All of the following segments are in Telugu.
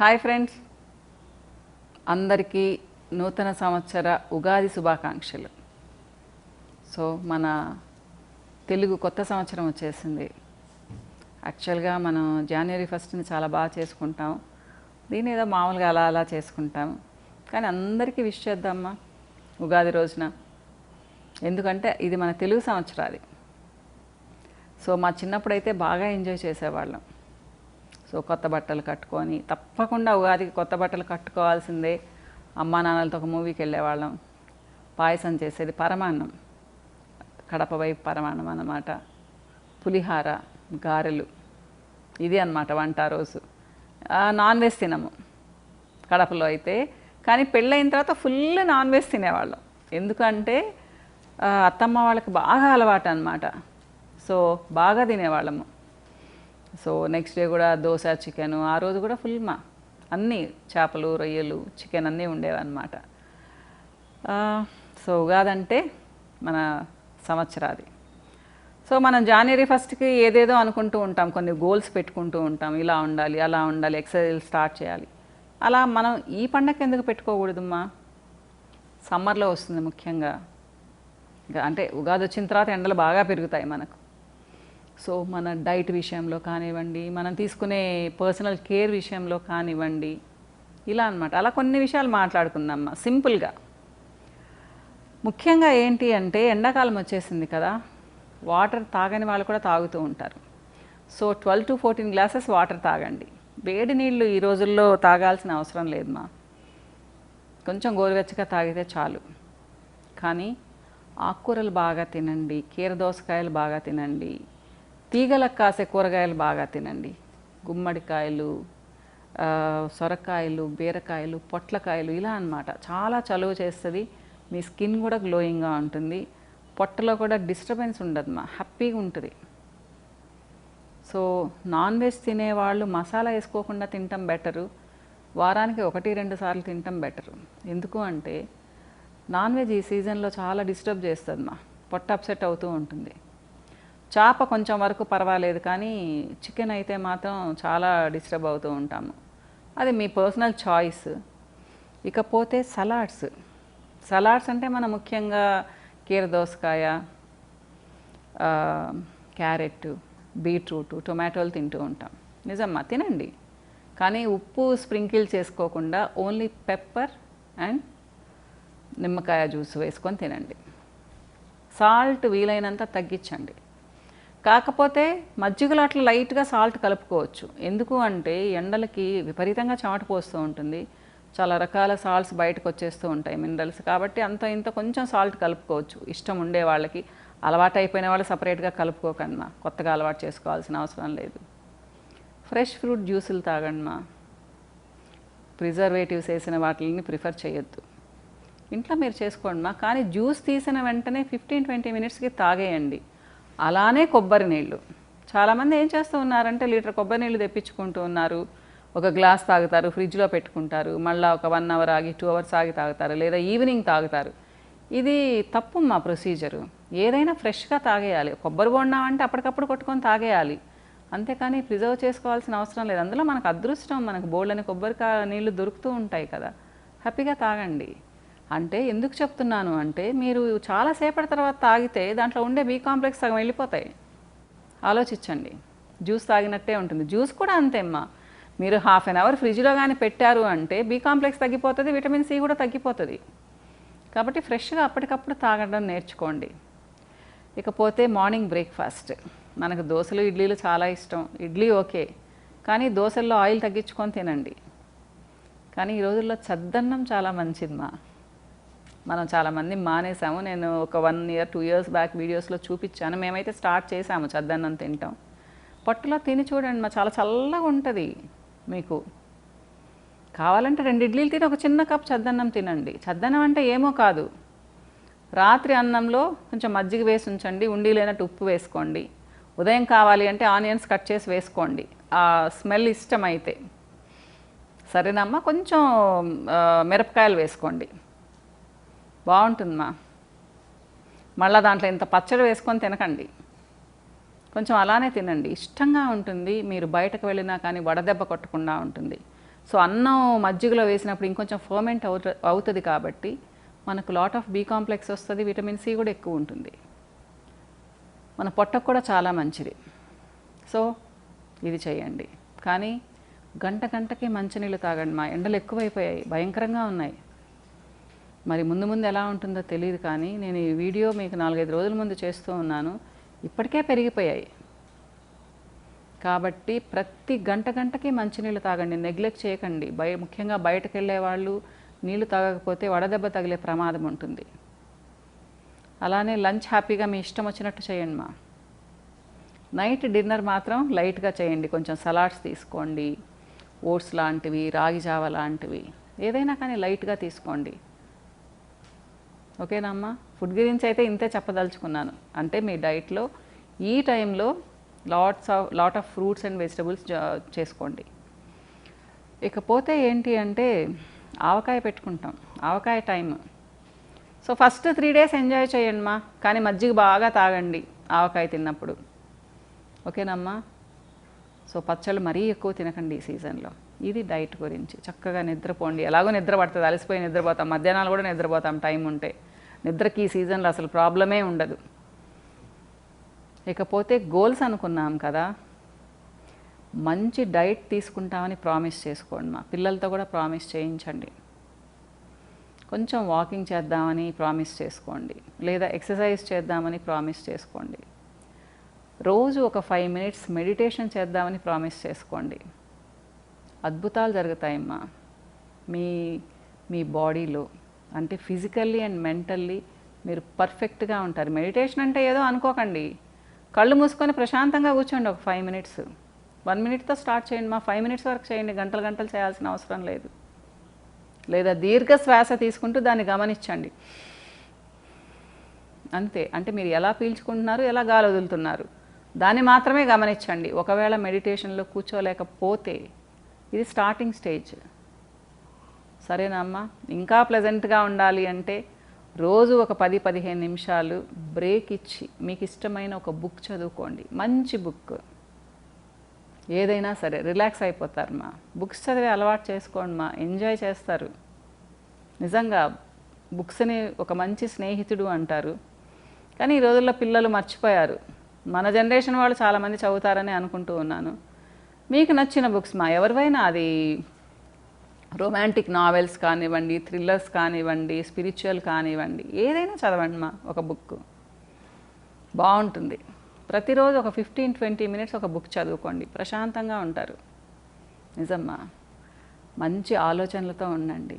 హాయ్ ఫ్రెండ్స్, అందరికీ నూతన సంవత్సర ఉగాది శుభాకాంక్షలు. సో మన తెలుగు కొత్త సంవత్సరం వచ్చేసింది. యాక్చువల్గా మనం జనవరి 1ని చాలా బాగా చేసుకుంటాం. దీని ఏదో మామూలుగా అలా అలా చేసుకుంటాం. కానీ అందరికీ విష్ చేద్దామా ఉగాది రోజున, ఎందుకంటే ఇది మన తెలుగు సంవత్సరాది. సో మా చిన్నప్పుడైతే బాగా ఎంజాయ్ చేసేవాళ్ళం. సో కొత్త బట్టలు కట్టుకొని, తప్పకుండా ఉగాదికి కొత్త బట్టలు కట్టుకోవాల్సిందే. అమ్మా నాన్నలతో ఒక మూవీకి వెళ్ళేవాళ్ళం. పాయసం చేసేది, పరమాన్నం, కడప వైపు పరమాన్నం అన్నమాట. పులిహార, గారెలు, ఇది అన్నమాట వంట రోజు. నాన్ వెజ్ తినము కడపలో అయితే, కానీ పెళ్ళైన తర్వాత ఫుల్ నాన్ వెజ్ తినేవాళ్ళం. ఎందుకంటే అత్తమ్మ వాళ్ళకి బాగా అలవాటు అన్నమాట. సో బాగా తినేవాళ్ళము. సో నెక్స్ట్ డే కూడా దోశ, చికెను, ఆ రోజు కూడా ఫుల్ అన్నీ చేపలు, రొయ్యలు, చికెన్ అన్నీ ఉండేవన్నమాట. సో ఉగాది అంటే మన సంవత్సరాది. సో మనం జనవరి 1కి ఏదేదో అనుకుంటూ ఉంటాం, కొన్ని గోల్స్ పెట్టుకుంటూ ఉంటాం. ఇలా ఉండాలి, అలా ఉండాలి, ఎక్సర్సైజ్ స్టార్ట్ చేయాలి. అలా మనం ఈ పండగ ఎందుకు పెట్టుకోకూడదమ్మా? సమ్మర్లో వస్తుంది ముఖ్యంగా. అంటే ఉగాది వచ్చిన తర్వాత ఎండలు బాగా పెరుగుతాయి మనకు. సో మన డైట్ విషయంలో కానివ్వండి, మనం తీసుకునే పర్సనల్ కేర్ విషయంలో కానివ్వండి, ఇలా అన్నమాట. అలా కొన్ని విషయాలు మాట్లాడుకుందామా సింపుల్గా. ముఖ్యంగా ఏంటి అంటే ఎండాకాలం వచ్చేసింది కదా, వాటర్ తాగని వాళ్ళు కూడా తాగుతూ ఉంటారు. సో 12 to 14 గ్లాసెస్ వాటర్ తాగండి. వేడి నీళ్ళు ఈ రోజుల్లో తాగాల్సిన అవసరం లేదమ్మా. కొంచెం గోరువెచ్చగా తాగితే చాలు. కానీ ఆకుకూరలు బాగా తినండి, కీర దోసకాయలు బాగా తినండి, తీగలకు కాసే కూరగాయలు బాగా తినండి. గుమ్మడికాయలు, సొరకాయలు, బీరకాయలు, పొట్లకాయలు, ఇలా అన్నమాట. చాలా చలువ చేస్తుంది. మీ స్కిన్ కూడా గ్లోయింగ్గా ఉంటుంది. పొట్టలో కూడా డిస్టర్బెన్స్ ఉండదమ్మా, హ్యాపీగా ఉంటుంది. సో నాన్ వెజ్ తినేవాళ్ళు మసాలా వేసుకోకుండా తినటం బెటరు. వారానికి 1-2 సార్లు తినటం బెటరు. ఎందుకు అంటే నాన్ వెజ్ ఈ సీజన్లో చాలా డిస్టర్బ్ చేస్తుందమ్మా, పొట్ట అప్సెట్ అవుతూ ఉంటుంది. చేప కొంచెం వరకు పర్వాలేదు, కానీ చికెన్ అయితే మాత్రం చాలా డిస్టర్బ్ అవుతూ ఉంటాము. అది మీ పర్సనల్ చాయిస్. ఇకపోతే సలాడ్స్ అంటే మనం ముఖ్యంగా కీర దోసకాయ, క్యారెట్, బీట్రూట్, టొమాటోలు తింటూ ఉంటాం. నిజమ్మా, తినండి. కానీ ఉప్పు స్ప్రింకిల్ చేసుకోకుండా ఓన్లీ పెప్పర్ అండ్ నిమ్మకాయ జ్యూస్ వేసుకొని తినండి. సాల్ట్ వీలైనంత తగ్గించండి. కాకపోతే మజ్జిగలో అట్లా లైట్గా సాల్ట్ కలుపుకోవచ్చు. ఎందుకు అంటే ఎండలకి విపరీతంగా చెమట పోస్తూ ఉంటుంది. చాలా రకాల సాల్ట్స్ బయటకు వచ్చేస్తూ ఉంటాయి, మినరల్స్. కాబట్టి అంత ఇంత కొంచెం సాల్ట్ కలుపుకోవచ్చు. ఇష్టం ఉండే వాళ్ళకి. అలవాటు అయిపోయిన వాళ్ళు సపరేట్గా కలుపుకోకన్నా, కొత్తగా అలవాటు చేసుకోవాల్సిన అవసరం లేదు. ఫ్రెష్ ఫ్రూట్ జ్యూసులు తాగండిమా. ప్రిజర్వేటివ్స్ వేసిన వాటిని ప్రిఫర్ చేయొద్దు. ఇంట్లో మీరు చేసుకోండిమా. కానీ జ్యూస్ తీసిన వెంటనే 15-20 మినిట్స్కి తాగేయండి. అలానే కొబ్బరి నీళ్ళు. చాలామంది ఏం చేస్తూ ఉన్నారంటే లీటర్ కొబ్బరి నీళ్ళు తెప్పించుకుంటూ ఉన్నారు. ఒక గ్లాస్ తాగుతారు, ఫ్రిడ్జ్లో పెట్టుకుంటారు, మళ్ళీ ఒక 1 అవర్ ఆగి 2 అవర్స్ ఆగి తాగుతారు, లేదా ఈవినింగ్ తాగుతారు. ఇది తప్పు మా ప్రొసీజరు. ఏదైనా ఫ్రెష్గా తాగేయాలి. కొబ్బరి బొండం అంటే అప్పటికప్పుడు కొట్టుకొని తాగేయాలి, అంతేకాని ప్రిజర్వ్ చేసుకోవాల్సిన అవసరం లేదు. అందులో మనకు అదృష్టం, మనకు బోల్డని కొబ్బరికాయ నీళ్ళు దొరుకుతూ ఉంటాయి కదా, హ్యాపీగా తాగండి. అంటే ఎందుకు చెప్తున్నాను అంటే, మీరు చాలాసేపటి తర్వాత తాగితే దాంట్లో ఉండే బి కాంప్లెక్స్ సగం వెళ్ళిపోతాయి. ఆలోచించండి. జ్యూస్ తాగినట్టే ఉంటుంది. జ్యూస్ కూడా అంతేమ్మా. మీరు 1/2 అవర్ ఫ్రిడ్జ్లో కానీ పెట్టారు అంటే బి కాంప్లెక్స్ తగ్గిపోతుంది, విటమిన్ సి కూడా తగ్గిపోతుంది. కాబట్టి ఫ్రెష్గా అప్పటికప్పుడు తాగడం నేర్చుకోండి. ఇకపోతే మార్నింగ్ బ్రేక్ఫాస్ట్. మనకు దోశలు, ఇడ్లీలు చాలా ఇష్టం. ఇడ్లీ ఓకే, కానీ దోశల్లో ఆయిల్ తగ్గించుకొని తినండి. కానీ ఈ రోజుల్లో చద్దన్నం చాలా మంచిదిమా. మనం చాలామంది మానేసాము. నేను ఒక 1 year 2 years బ్యాక్ వీడియోస్లో చూపించాను. మేమైతే స్టార్ట్ చేసాము చద్దన్నం తింటాం. పొట్టులో తిని చూడండి మా, చాలా చల్లగా ఉంటుంది. మీకు కావాలంటే 2 ఇడ్లీలు తిని ఒక చిన్న కప్ చద్దన్నం తినండి. చద్దన్నం అంటే ఏమో కాదు, రాత్రి అన్నంలో కొంచెం మజ్జిగ వేసి ఉంచండి, ఉండి లేనట్టు ఉప్పు వేసుకోండి. ఉదయం కావాలి అంటే ఆనియన్స్ కట్ చేసి వేసుకోండి, ఆ స్మెల్ ఇష్టమైతే. సరేనమ్మా, కొంచెం మిరపకాయలు వేసుకోండి, బాగుంటుందమ్మా. మళ్ళీ దాంట్లో ఇంత పచ్చడి వేసుకొని తినకండి. కొంచెం అలానే తినండి, ఇష్టంగా ఉంటుంది. మీరు బయటకు వెళ్ళినా కానీ వడదెబ్బ కొట్టకుండా ఉంటుంది. సో అన్నం మజ్జిగలో వేసినప్పుడు ఇంకొంచెం ఫర్మెంట్ అవుతుంది కాబట్టి మనకు లాట్ ఆఫ్ బి కాంప్లెక్స్ వస్తుంది, విటమిన్ సి కూడా ఎక్కువ ఉంటుంది, మన పొట్టకు కూడా చాలా మంచిది. సో ఇది చేయండి. కానీ గంటకి మంచినీళ్ళు తాగండి. మా ఎండలు ఎక్కువైపోయాయి, భయంకరంగా ఉన్నాయి. మరి ముందు ముందు ఎలా ఉంటుందో తెలియదు, కానీ నేను ఈ వీడియో మీకు 4-5 రోజుల ముందు చేస్తూ ఉన్నాను, ఇప్పటికే పెరిగిపోయాయి. కాబట్టి ప్రతి గంటకి మంచినీళ్ళు తాగండి, నెగ్లెక్ట్ చేయకండి. ముఖ్యంగా బయటకు వెళ్ళే వాళ్ళు నీళ్లు తాగకపోతే వడదెబ్బ తగిలే ప్రమాదం ఉంటుంది. అలానే లంచ్ హ్యాపీగా మీ ఇష్టం వచ్చినట్టు చేయండి మా. నైట్ డిన్నర్ మాత్రం లైట్గా చేయండి, కొంచెం సలాడ్స్ తీసుకోండి, ఓట్స్ లాంటివి, రాగి జావ లాంటివి, ఏదైనా కానీ లైట్గా తీసుకోండి. ఓకేనా అమ్మా? ఫుడ్ గురించి అయితే ఇంతే చెప్పదలుచుకున్నాను. అంటే మీ డైట్లో ఈ టైంలో lot of fruits and vegetables చేసుకోండి. ఇకపోతే ఏంటి అంటే ఆవకాయ పెట్టుకుంటాం, avakaya time. So first 3 days enjoy చేయండి మా, కానీ మజ్జిగ బాగా తాగండి ఆవకాయ తిన్నప్పుడు. ఓకేనమ్మా? సో పచ్చళ్ళు మరీ ఎక్కువ తినకండి ఈ సీజన్లో. ఇది డైట్ గురించి. చక్కగా నిద్రపోండి, ఎలాగో నిద్ర పడుతుంది, అలసిపోయి నిద్రపోతాం, మధ్యాహ్నాలు కూడా నిద్రపోతాం టైం ఉంటే. నిద్రకి ఈ సీజన్లో అసలు ప్రాబ్లమే ఉండదు. ఇకపోతే గోల్స్ అనుకున్నాం కదా, మంచి డైట్ తీసుకుంటామని ప్రామిస్ చేసుకోండి మా. పిల్లలతో కూడా ప్రామిస్ చేయించండి. కొంచెం వాకింగ్ చేద్దామని ప్రామిస్ చేసుకోండి, లేదా ఎక్సర్సైజ్ చేద్దామని ప్రామిస్ చేసుకోండి. రోజు ఒక 5 minutes మెడిటేషన్ చేద్దామని ప్రామిస్ చేసుకోండి. అద్భుతాలు జరుగుతాయమ్మా మీ బాడీలో. అంటే ఫిజికల్లీ అండ్ మెంటల్లీ మీరు పర్ఫెక్ట్గా ఉంటారు. మెడిటేషన్ అంటే ఏదో అనుకోకండి, కళ్ళు మూసుకొని ప్రశాంతంగా కూర్చోండి ఒక 5 minutes. 1 minuteతో స్టార్ట్ చేయండి మా, 5 minutes వరకు చేయండి, గంటలు చేయాల్సిన అవసరం లేదు. లేదా దీర్ఘ శ్వాస తీసుకుంటూ దాన్ని గమనించండి అంతే. అంటే మీరు ఎలా పీల్చుకుంటున్నారు, ఎలా గాలి వదులుతున్నారు, దాన్ని మాత్రమే గమనించండి. ఒకవేళ మెడిటేషన్లో కూర్చోలేకపోతే ఇది స్టార్టింగ్ స్టేజ్, సరేనా అమ్మా? ఇంకా ప్లెజెంట్గా ఉండాలి అంటే రోజు ఒక 10-15 నిమిషాలు బ్రేక్ ఇచ్చి మీకు ఇష్టమైన ఒక బుక్ చదువుకోండి. మంచి బుక్ ఏదైనా సరే, రిలాక్స్ అయిపోతారు మా. బుక్స్ చదివే అలవాటు చేసుకోండి మా, ఎంజాయ్ చేస్తారు. నిజంగా బుక్స్ని ఒక మంచి స్నేహితుడు అంటారు, కానీ ఈ రోజుల్లో పిల్లలు మర్చిపోయారు. మన జనరేషన్ వాళ్ళు చాలామంది చదువుతారని అనుకుంటూ ఉన్నాను. మీకు నచ్చిన బుక్స్ మా, ఎవరివైనా, అది రొమాంటిక్ నావెల్స్ కానివ్వండి, థ్రిల్లర్స్ కానివ్వండి, స్పిరిచువల్ కానివ్వండి, ఏదైనా చదవండి మా. ఒక బుక్ బాగుంటుంది. ప్రతిరోజు ఒక 15-20 minutes ఒక బుక్ చదువుకోండి, ప్రశాంతంగా ఉంటారు. నిజమ్మా. మంచి ఆలోచనలతో ఉండండి,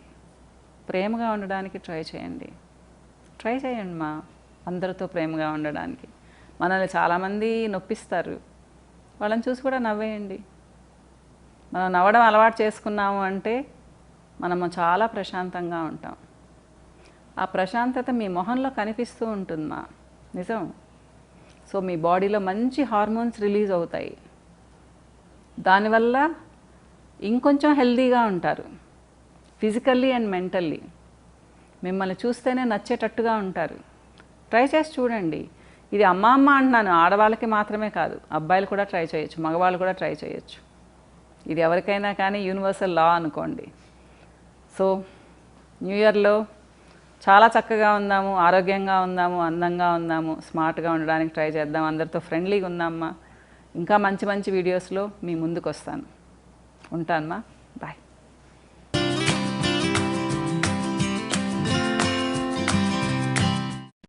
ప్రేమగా ఉండడానికి ట్రై చేయండి మా. అందరితో ప్రేమగా ఉండడానికి. మనల్ని చాలామంది నొప్పిస్తారు, వాళ్ళని చూసి కూడా నవ్వేయండి. మనం నవ్వడం అలవాటు చేసుకున్నాము అంటే మనము చాలా ప్రశాంతంగా ఉంటాం. ఆ ప్రశాంతత మీ మొహంలో కనిపిస్తూ ఉంటుంది మా, నిజం. సో మీ బాడీలో మంచి హార్మోన్స్ రిలీజ్ అవుతాయి, దానివల్ల ఇంకొంచెం హెల్దీగా ఉంటారు ఫిజికల్లీ అండ్ మెంటల్లీ. మిమ్మల్ని చూస్తేనే నచ్చేటట్టుగా ఉంటారు. ట్రై చేసి చూడండి. ఇది అమ్మ అంటున్నాను, ఆడవాళ్ళకి మాత్రమే కాదు, అబ్బాయిలు కూడా ట్రై చేయొచ్చు, మగవాళ్ళు కూడా ట్రై చేయొచ్చు. ఇది ఎవరికైనా కానీ యూనివర్సల్ లా అనుకోండి. సో న్యూ ఇయర్లో చాలా చక్కగా ఉందాము, ఆరోగ్యంగా ఉందాము, అందంగా ఉందాము, స్మార్ట్గా ఉండడానికి ట్రై చేద్దాం. అందరితో ఫ్రెండ్లీగా ఉందామమ్మా. ఇంకా మంచి వీడియోస్లో మీ ముందుకు వస్తాను. ఉంటానమ్మా, బాయ్.